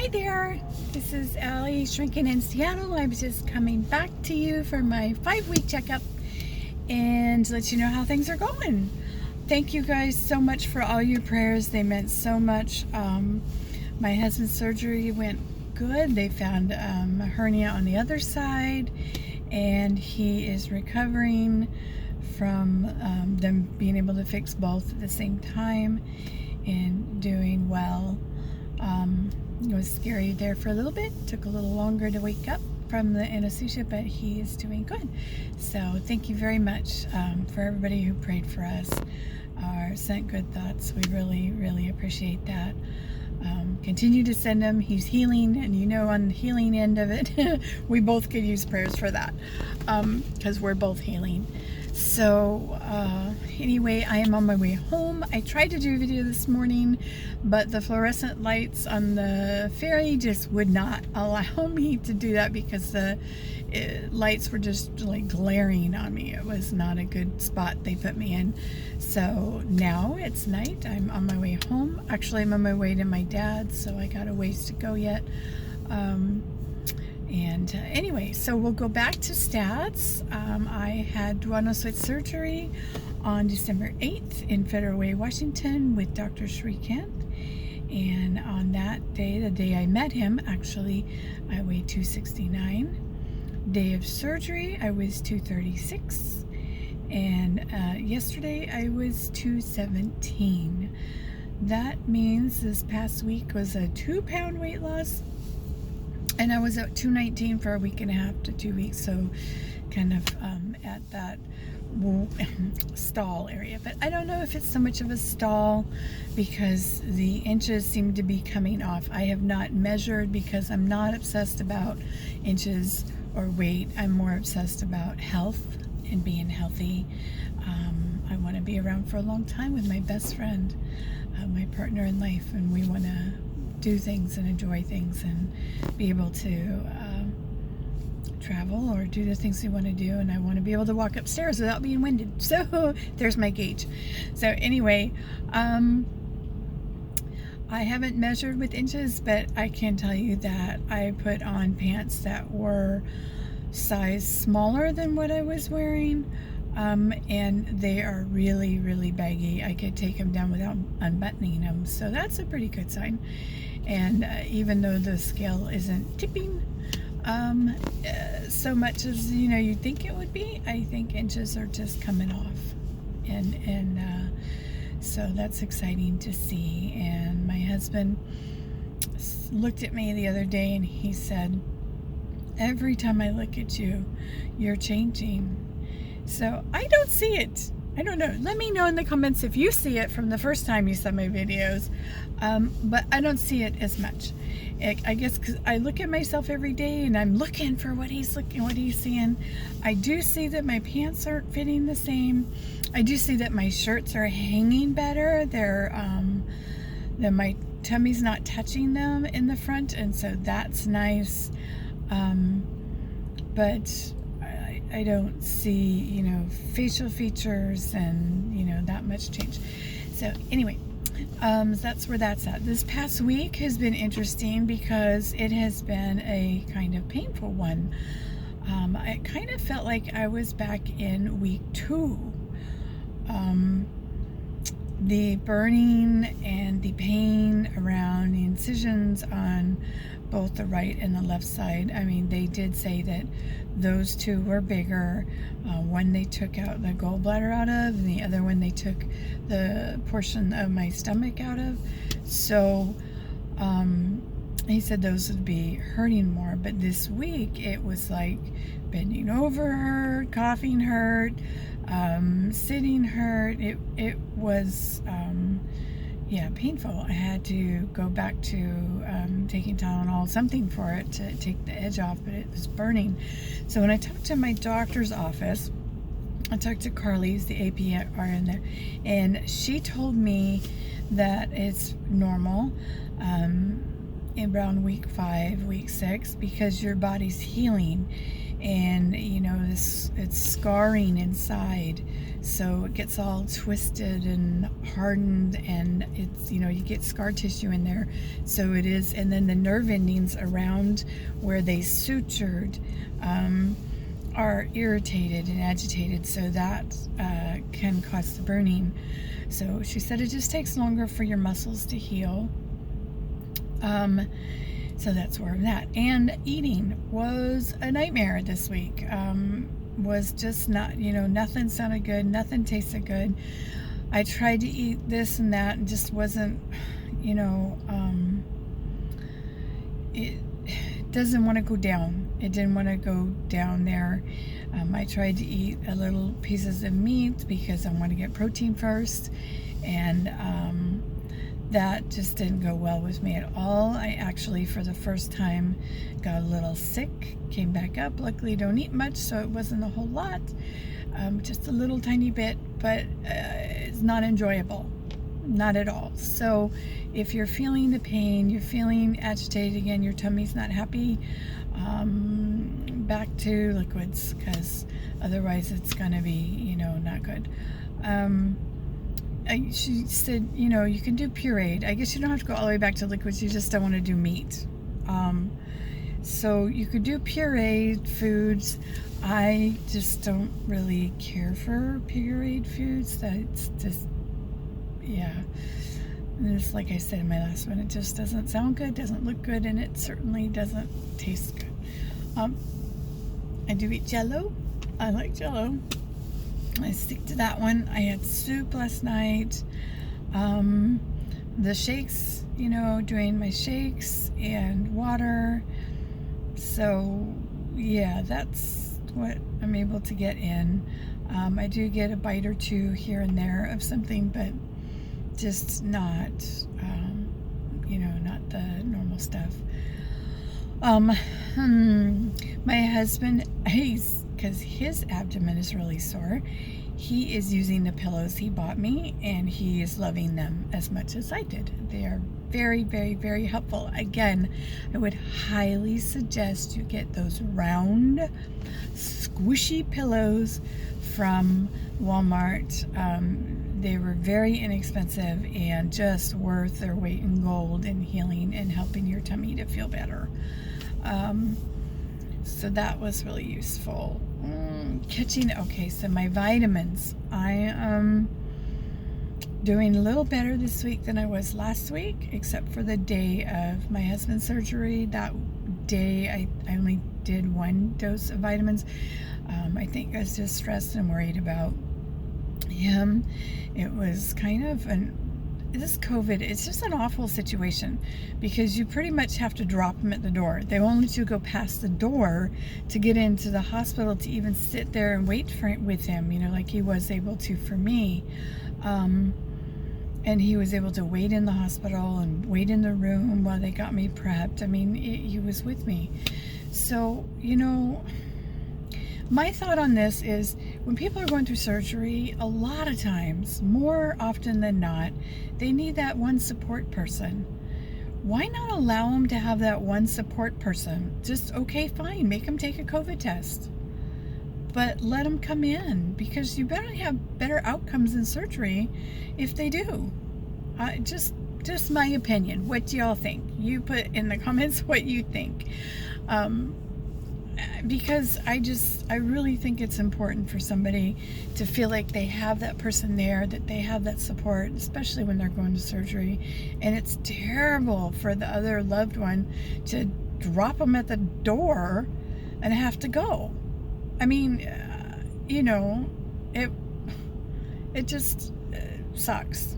Hi there, this is Allie shrinking in Seattle. I'm just coming back to you for my 5-week checkup and let you know how things are going. Thank you guys so much for all your prayers. They meant so much. My husband's surgery went good. They found a hernia on the other side and he is recovering from them being able to fix both at the same time and doing well. It was scary there for a little bit. Took a little longer to wake up from the anesthesia, but he is doing good. So thank you very much for everybody who prayed for us or sent good thoughts. We really appreciate that. Continue to send them. He's healing, and you know, on the healing end of it we both could use prayers for that because we're both healing. So anyway, I am on my way home. I tried to do a video this morning, but the fluorescent lights on the ferry just would not allow me to do that because the lights were just like glaring on me. It was not a good spot they put me in. So now it's night. I'm on my way home. Actually, I'm on my way to my dad's, so I got a ways to go yet. Anyway, so we'll go back to stats. I had duodenal switch surgery on December 8th in Federal Way, Washington with Dr. Shrikant. And on that day, the day I met him, actually, I weighed 269. Day of surgery, I was 236. And yesterday, I was 217. That means this past week was a 2-pound weight loss. And I was at 219 for a week and a half to 2 weeks, so kind of at that stall area. But I don't know if it's so much of a stall because the inches seem to be coming off. I have not measured because I'm not obsessed about inches or weight. I'm more obsessed about health and being healthy. I want to be around for a long time with my best friend, my partner in life, and we want to do things and enjoy things and be able to travel or do the things we want to do. And I want to be able to walk upstairs without being winded. So there's my gauge. So anyway, I haven't measured with inches, but I can tell you that I put on pants that were size smaller than what I was wearing. And they are really baggy. I could take them down without unbuttoning them, so that's a pretty good sign. And even though the scale isn't tipping so much as you'd think it would be, I think inches are just coming off, and so that's exciting to see. And my husband looked at me the other day and he said, "Every time I look at you, you're changing." So I don't see it. I don't know. Let me know in the comments if you see it from the first time you saw my videos. But I don't see it as much. I guess because I look at myself every day and I'm looking for what he's seeing. I do see that my pants aren't fitting the same. I do see that my shirts are hanging better. That my tummy's not touching them in the front, and so that's nice. But I don't see, facial features and, that much change. So anyway, that's where that's at. This past week has been interesting because it has been a kind of painful one. I kind of felt like I was back in week 2. The burning and the pain around the incisions on both the right and the left side. I mean, they did say that those two were bigger. One they took out the gallbladder out of, and the other one they took the portion of my stomach out of. So he said those would be hurting more. But this week it was like bending over hurt, coughing hurt, sitting hurt. It was painful. I had to go back to taking Tylenol, something for it to take the edge off, but it was burning. So when I talked to my doctor's office, I talked to Carly's, the APRN there, and she told me that it's normal around week 5, week 6, because your body's healing. and you know, it's scarring inside, so it gets all twisted and hardened, and it's, you know, you get scar tissue in there. So it is, and then the nerve endings around where they sutured are irritated and agitated, so that can cause the burning. So she said it just takes longer for your muscles to heal. So that's where I'm at. And eating was a nightmare this week. Was just not, you know, nothing sounded good, nothing tasted good. I tried to eat this and that and just wasn't, you know, it doesn't want to go down. It didn't want to go down there. I tried to eat a little pieces of meat because I want to get protein first, and that just didn't go well with me at all. I actually, for the first time, got a little sick, came back up. Luckily, don't eat much, so it wasn't a whole lot, just a little tiny bit, but it's not enjoyable, not at all. So if you're feeling the pain, you're feeling agitated again, your tummy's not happy, back to liquids, because otherwise it's gonna be, you know, not good. She said, you know, you can do pureed. I guess you don't have to go all the way back to liquids, you just don't want to do meat. So you could do pureed foods. I just don't really care for pureed foods. That's just, yeah. And it's like I said in my last one, it just doesn't sound good, doesn't look good, and it certainly doesn't taste good. I do eat Jello. I like Jello. I stick to that one. I had soup last night. The shakes, you know, doing my shakes and water. So yeah, that's what I'm able to get in. I do get a bite or two here and there of something, but just not, you know, not the normal stuff. My husband, because his abdomen is really sore, he is using the pillows he bought me, and he is loving them as much as I did. They are very, very, very helpful. Again, I would highly suggest you get those round, squishy pillows from Walmart. They were very inexpensive and just worth their weight in gold in healing and helping your tummy to feel better. So that was really useful. Okay, so my vitamins. I am doing a little better this week than I was last week, except for the day of my husband's surgery. That day I only did 1 dose of vitamins. I think I was just stressed and worried about him. It was kind of this COVID, it's just an awful situation, because you pretty much have to drop him at the door. They won't let you go past the door to get into the hospital to even sit there and wait with him, you know, like he was able to for me. And he was able to wait in the hospital and wait in the room while they got me prepped. I mean, he was with me. So, you know, my thought on this is, when people are going through surgery, a lot of times, more often than not, they need that one support person. Why not allow them to have that one support person? Just, okay, fine, make them take a COVID test, but let them come in, because you better have better outcomes in surgery if they do. Just my opinion. What do y'all think? You put in the comments what you think. Because I really think it's important for somebody to feel like they have that person there, that they have that support, especially when they're going to surgery. And it's terrible for the other loved one to drop them at the door and have to go. I mean, you know, it just sucks.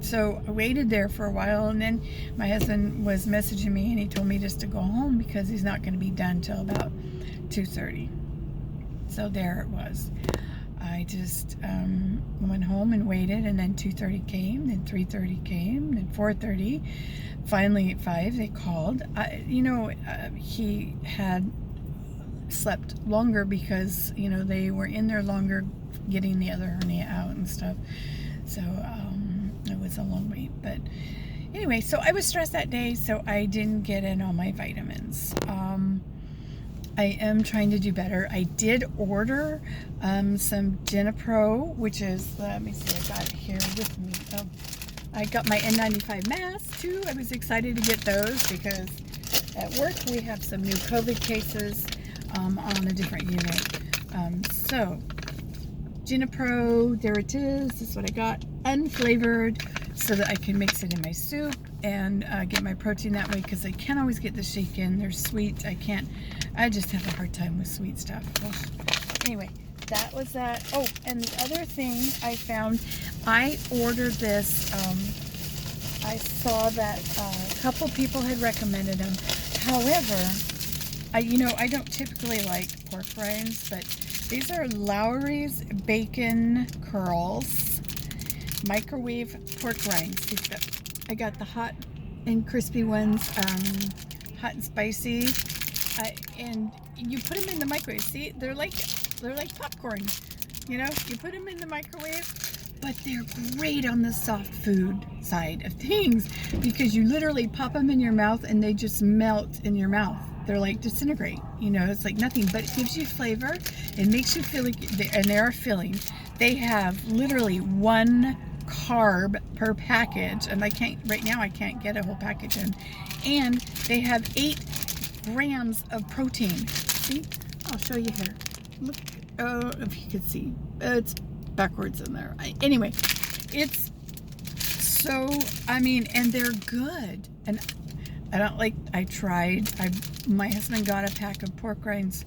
So I waited there for a while, and then my husband was messaging me, and he told me just to go home because he's not going to be done till about 2:30. So there it was. I just went home and waited, and then 2:30 came, then 3:30 came, then 4:30. Finally at 5 they called. He had slept longer because, you know, they were in there longer getting the other hernia out and stuff. So it was a long wait, but anyway, so I was stressed that day, so I didn't get in all my vitamins. I am trying to do better. I did order some Genipro, which is, let me see, I got it here with me. Oh, I got my N95 masks too. I was excited to get those because at work we have some new COVID cases on a different unit. So, Genipro, there it is. This is what I got, unflavored, so that I can mix it in my soup and get my protein that way, because I can't always get the shaken. They're sweet. I just have a hard time with sweet stuff. Well, anyway, that was that. Oh, and the other thing I found, I ordered this. I saw that a couple people had recommended them. However, I don't typically like pork rinds, but these are Lowry's bacon curls, microwave pork rinds. I got the hot and crispy ones, hot and spicy, and you put them in the microwave. See, they're like popcorn. You put them in the microwave, but they're great on the soft food side of things, because you literally pop them in your mouth and they just melt in your mouth. They're like disintegrate. It's like nothing, but it gives you flavor. It makes you feel like, and they are filling. They have literally 1 carb per package, and I can't get a whole package in, and they have 8 grams of protein. See, I'll show you here. Look, if you could see, it's backwards in there. Anyway, it's so, and they're good. And my husband got a pack of pork rinds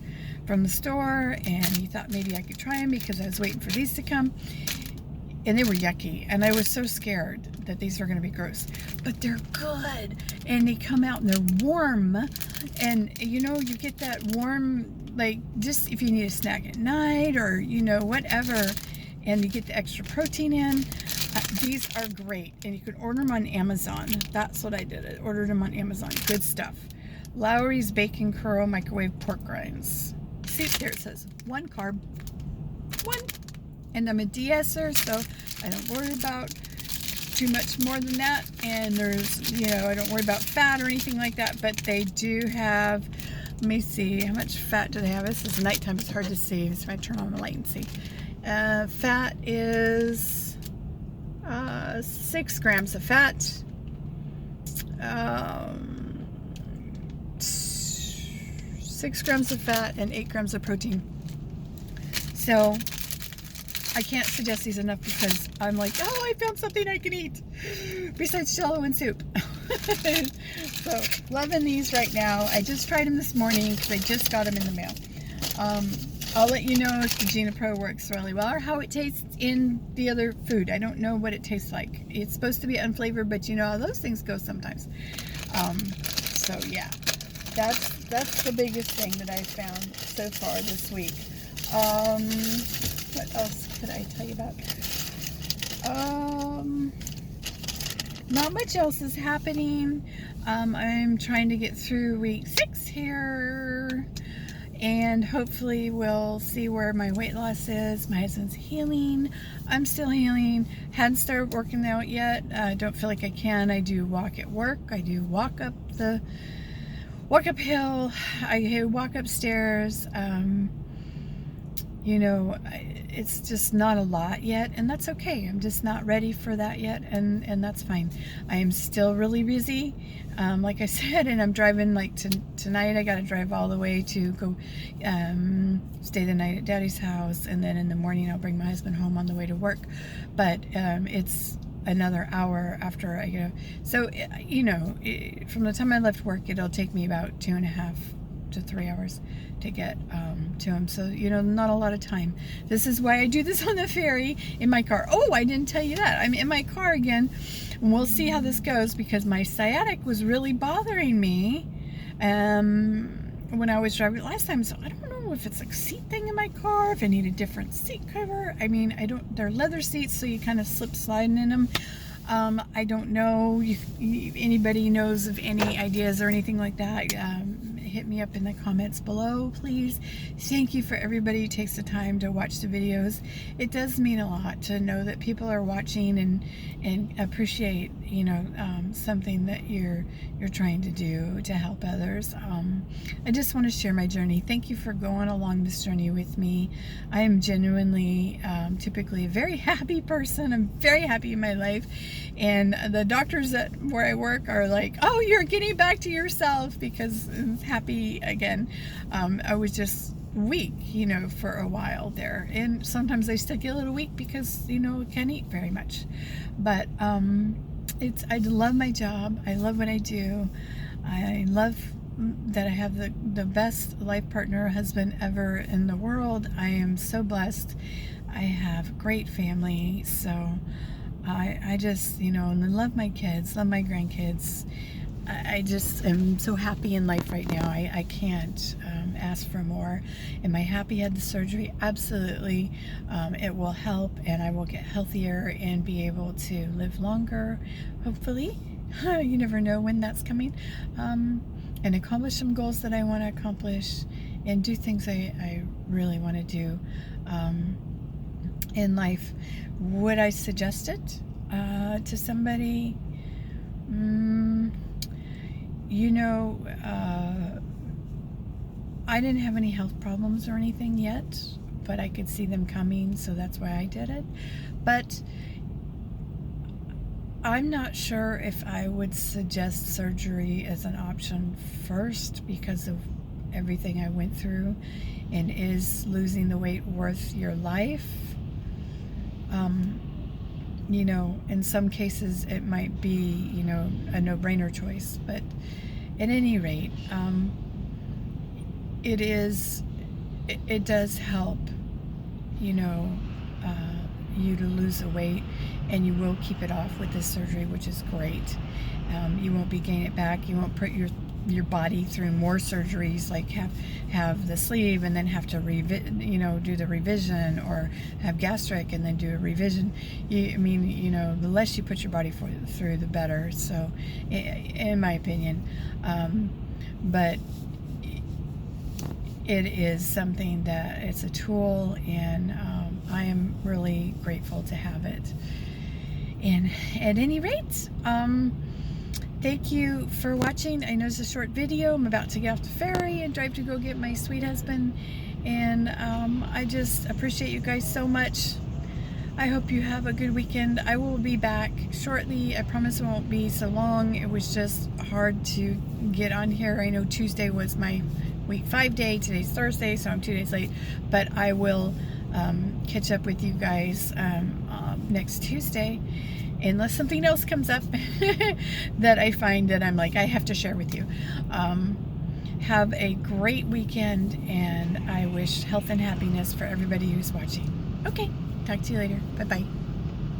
from the store, and he thought maybe I could try them because I was waiting for these to come. And they were yucky, and I was so scared that these were going to be gross. But they're good, and they come out and they're warm, and you get that warm, like, just if you need a snack at night or whatever, and you get the extra protein in. These are great, and you can order them on Amazon. That's what I did. I ordered them on Amazon. Good stuff. Lowry's bacon curl microwave pork rinds. See, there it says 1 carb. 1. And I'm a de-esser, so I don't worry about too much more than that. And there's, I don't worry about fat or anything like that, but they do have, let me see, how much fat do they have? This is nighttime, it's hard to see. If I turn on the light and see. Fat is 6 grams of fat. 6 grams of fat and 8 grams of protein. So I can't suggest these enough, because I'm like, oh, I found something I can eat besides Jello and soup. So loving these right now. I just tried them this morning because I just got them in the mail. I'll let you know if the Genipro works really well or how it tastes in the other food. I don't know what it tastes like. It's supposed to be unflavored, but how those things go sometimes. So yeah, that's the biggest thing that I've found so far this week. What else could I tell you about? Not much else is happening. I'm trying to get through week 6 here, and hopefully we'll see where my weight loss is. My husband's healing. I'm still healing. Hadn't started working out yet. I don't feel like I can. I do walk at work. I do walk uphill. I walk upstairs. It's just not a lot yet, and that's okay. I'm just not ready for that yet, and that's fine. I am still really busy, like I said, and I'm driving, like, tonight I got to drive all the way to go stay the night at Daddy's house, and then in the morning I'll bring my husband home on the way to work. But it's another hour after I go. So, from the time I left work, it'll take me about 2.5 to 3 hours to get to him. So, not a lot of time. This is why I do this on the ferry in my car. Oh, I didn't tell you that. I'm in my car again, and we'll see how this goes, because my sciatic was really bothering me when I was driving last time. So I don't know if it's like a seat thing in my car, if I need a different seat cover. They're leather seats, so you kind of slip sliding in them. I don't know if anybody knows of any ideas or anything like that. Hit me up in the comments below, please. Thank you for everybody who takes the time to watch the videos. It does mean a lot to know that people are watching and appreciate, you know, something that you're trying to do to help others. I just want to share my journey. Thank you for going along this journey with me. I am genuinely, typically a very happy person. I'm very happy in my life, and the doctors where I work are like, "Oh, you're getting back to yourself," because I'm happy again. I was just weak, you know, for a while there, and sometimes I still get a little weak because, you know, I can't eat very much. But I love my job. I love what I do. I love that I have the best life partner, husband ever in the world. I am so blessed. I have a great family. So I just, you know, and I love my kids, love my grandkids. I just am so happy in life right now. I can't ask for more. Am I happy I had the surgery? Absolutely. It will help, and I will get healthier and be able to live longer, hopefully. You never know when that's coming. And accomplish some goals that I want to accomplish, and do things I really want to do in life. Would I suggest it to somebody? You know, I didn't have any health problems or anything yet, but I could see them coming, so that's why I did it. But I'm not sure if I would suggest surgery as an option first, because of everything I went through. And is losing the weight worth your life? You know, in some cases it might be, you know, a no-brainer choice, but at any rate, it does help, you know, you to lose the weight, and you will keep it off with this surgery, which is great. You won't be gaining it back. You won't put your body through more surgeries, like have the sleeve and then have to do the revision, or have gastric and then do a revision. I mean, you know, the less you put your body through, the better. So, in my opinion, but it is something that it's a tool, and I am really grateful to have it. And at any rate, thank you for watching. I know it's a short video. I'm about to get off the ferry and drive to go get my sweet husband. And I just appreciate you guys so much. I hope you have a good weekend. I will be back shortly. I promise it won't be so long. It was just hard to get on here. I know Tuesday was my week 5 day. Today's Thursday, so I'm 2 days late. But I will catch up with you guys next Tuesday, unless something else comes up that I find that I'm like, I have to share with you. Have a great weekend, and I wish health and happiness for everybody who's watching. Okay, talk to you later. Bye-bye.